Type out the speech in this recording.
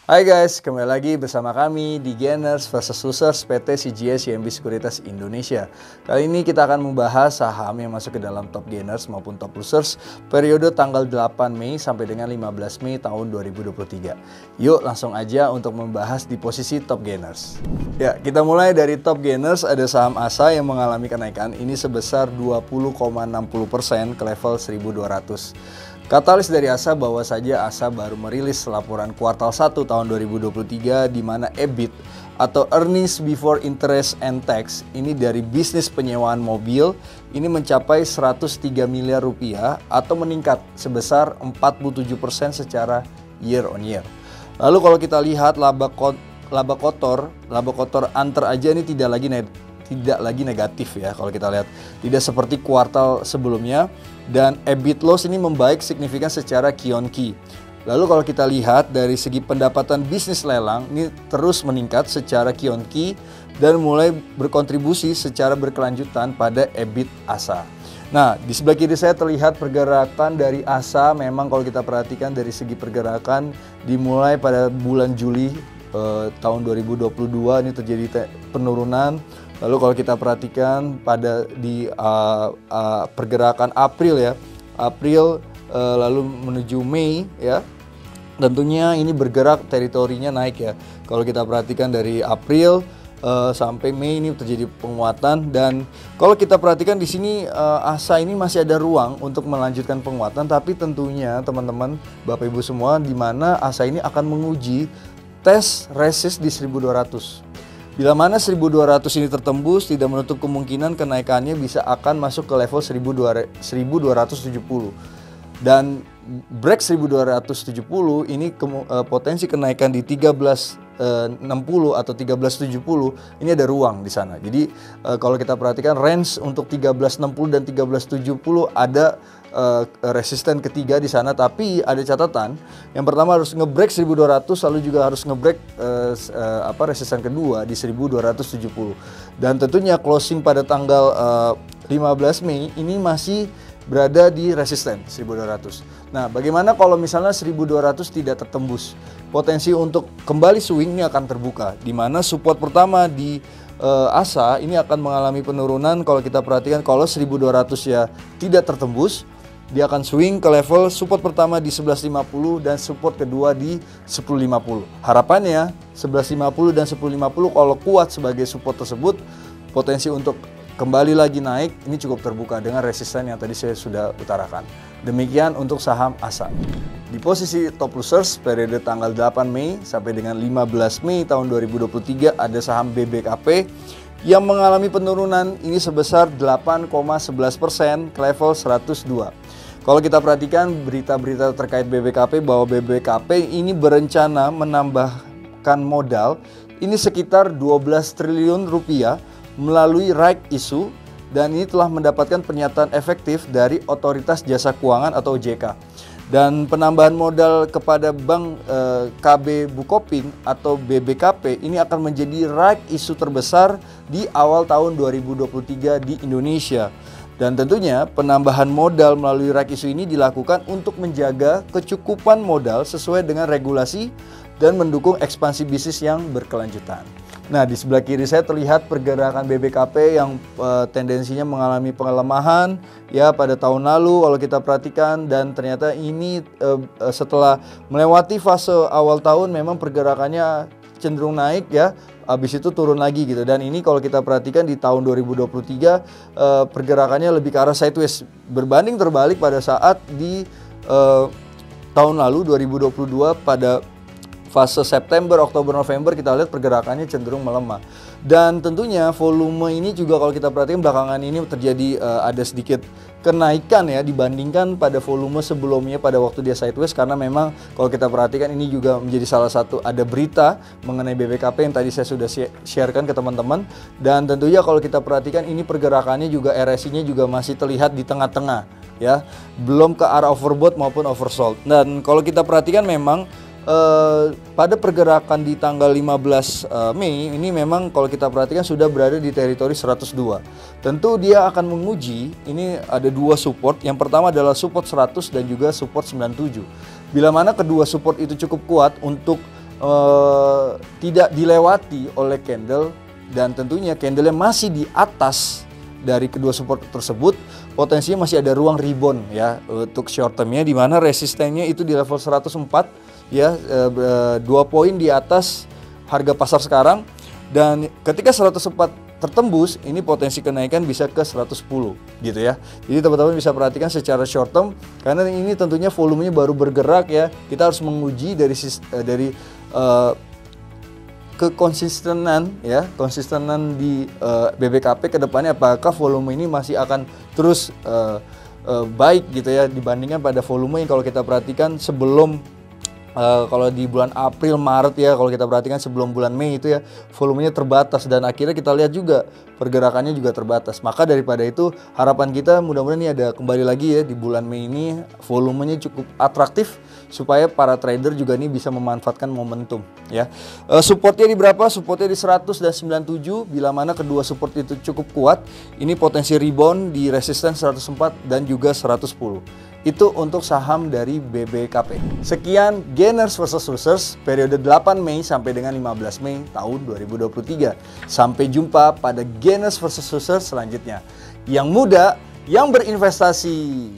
Hai guys, kembali lagi bersama kami di Gainers vs Losers PT CGS CIMB Sekuritas Indonesia. Kali ini kita akan membahas saham yang masuk ke dalam top gainers maupun top losers periode tanggal 8 Mei sampai dengan 15 Mei tahun 2023. Yuk langsung aja untuk membahas di posisi top gainers. Ya, kita mulai dari top gainers. Ada saham ASA yang mengalami kenaikan ini sebesar 20,60% ke level 1200. Katalis dari ASA bahwa saja ASA baru merilis laporan kuartal 1 tahun 2023 di mana EBIT atau Earnings Before Interest and Tax ini dari bisnis penyewaan mobil ini mencapai 103 miliar rupiah atau meningkat sebesar 47% secara year on year. Lalu kalau kita lihat laba kotor antar aja ini tidak lagi negatif ya kalau kita lihat, tidak seperti kuartal sebelumnya, dan EBIT loss ini membaik signifikan secara Q-on-Q. Lalu kalau kita lihat dari segi pendapatan bisnis lelang ini terus meningkat secara Q-on-Q dan mulai berkontribusi secara berkelanjutan pada EBIT ASA. Nah, di sebelah kiri saya terlihat pergerakan dari ASA. Memang kalau kita perhatikan dari segi pergerakan dimulai pada bulan Juli tahun 2022 ini terjadi penurunan. Lalu kalau kita perhatikan pada di pergerakan April ya, lalu menuju Mei ya, tentunya ini bergerak teritorinya naik ya. Kalau kita perhatikan dari April sampai Mei ini terjadi penguatan, dan kalau kita perhatikan di sini ASA ini masih ada ruang untuk melanjutkan penguatan, tapi tentunya teman-teman, Bapak Ibu semua, di mana ASA ini akan menguji tes resist di 1200. Bila mana 1200 ini tertembus, tidak menutup kemungkinan kenaikannya bisa akan masuk ke level 1270. Dan break 1270 ini potensi kenaikan di 1360 atau 1370 ini ada ruang di sana. Jadi kalau kita perhatikan range untuk 1360 dan 1370 ada resisten ketiga di sana, tapi ada catatan. Yang pertama harus ngebreak 1200, lalu juga harus ngebreak resisten kedua di 1270. Dan tentunya closing pada tanggal 15 Mei ini masih berada di resisten 1200. Nah, bagaimana kalau misalnya 1200 tidak tertembus? Potensi untuk kembali swing ini akan terbuka, di mana support pertama di ASA ini akan mengalami penurunan. Kalau kita perhatikan, kalau 1200 ya tidak tertembus, dia akan swing ke level support pertama di 1150 dan support kedua di 1050. Harapannya 1150 dan 1050 kalau kuat sebagai support tersebut, potensi untuk kembali lagi naik ini cukup terbuka dengan resisten yang tadi saya sudah utarakan. Demikian untuk saham ASA. Di posisi top losers periode tanggal 8 Mei sampai dengan 15 Mei tahun 2023 ada saham BBKP yang mengalami penurunan ini sebesar 8,11% ke level 102. Kalau kita perhatikan berita-berita terkait BBKP bahwa BBKP ini berencana menambahkan modal ini sekitar 12 triliun rupiah melalui right issue, dan ini telah mendapatkan pernyataan efektif dari Otoritas Jasa Keuangan atau OJK. Dan penambahan modal kepada Bank KB Bukopin atau BBKP ini akan menjadi right issue terbesar di awal tahun 2023 di Indonesia. Dan tentunya penambahan modal melalui right issue ini dilakukan untuk menjaga kecukupan modal sesuai dengan regulasi dan mendukung ekspansi bisnis yang berkelanjutan. Nah, di sebelah kiri saya terlihat pergerakan BBKP yang tendensinya mengalami pelemahan ya pada tahun lalu kalau kita perhatikan, dan ternyata ini setelah melewati fase awal tahun memang pergerakannya cenderung naik ya, habis itu turun lagi gitu. Dan ini kalau kita perhatikan di tahun 2023 pergerakannya lebih ke arah sideways, berbanding terbalik pada saat di tahun lalu 2022 pada fase September, Oktober, November kita lihat pergerakannya cenderung melemah. Dan tentunya volume ini juga kalau kita perhatikan belakangan ini terjadi ada sedikit kenaikan ya dibandingkan pada volume sebelumnya pada waktu dia sideways, karena memang kalau kita perhatikan ini juga menjadi salah satu ada berita mengenai BBKP yang tadi saya sudah sharekan ke teman-teman. Dan tentunya kalau kita perhatikan ini pergerakannya juga RSI-nya juga masih terlihat di tengah-tengah ya, belum ke arah overbought maupun oversold. Dan kalau kita perhatikan memang pada pergerakan di tanggal 15 Mei ini memang kalau kita perhatikan sudah berada di teritori 102. Tentu dia akan menguji, ini ada dua support. Yang pertama adalah support 100 dan juga support 97. Bila mana kedua support itu cukup kuat untuk tidak dilewati oleh candle, dan tentunya candle yang masih di atas dari kedua support tersebut, potensinya masih ada ruang rebound ya untuk short termnya, di mana resistennya itu di level 104 ya, 2 poin di atas harga pasar sekarang, dan ketika 104 tertembus, ini potensi kenaikan bisa ke 110 gitu ya. Jadi teman-teman bisa perhatikan secara short term, karena ini tentunya volumenya baru bergerak ya. Kita harus menguji dari kekonsistenan ya, konsistenan di BBKP ke depannya, apakah volume ini masih akan terus baik gitu ya, dibandingkan pada volume yang kalau kita perhatikan sebelum kalau di bulan April, Maret ya, kalau kita perhatikan sebelum bulan Mei itu ya, volumenya terbatas, dan akhirnya kita lihat juga pergerakannya juga terbatas. Maka daripada itu, harapan kita mudah-mudahan ini ada kembali lagi ya di bulan Mei ini volumenya cukup atraktif supaya para trader juga ini bisa memanfaatkan momentum ya. Supportnya di berapa? Supportnya di 100 dan 97, bila mana kedua support itu cukup kuat, ini potensi rebound di resisten 104 dan juga 110. Itu untuk saham dari BBKP. Sekian gainers versus losers periode 8 Mei sampai dengan 15 Mei tahun 2023. Sampai jumpa pada gainers versus losers selanjutnya. Yang muda, yang berinvestasi.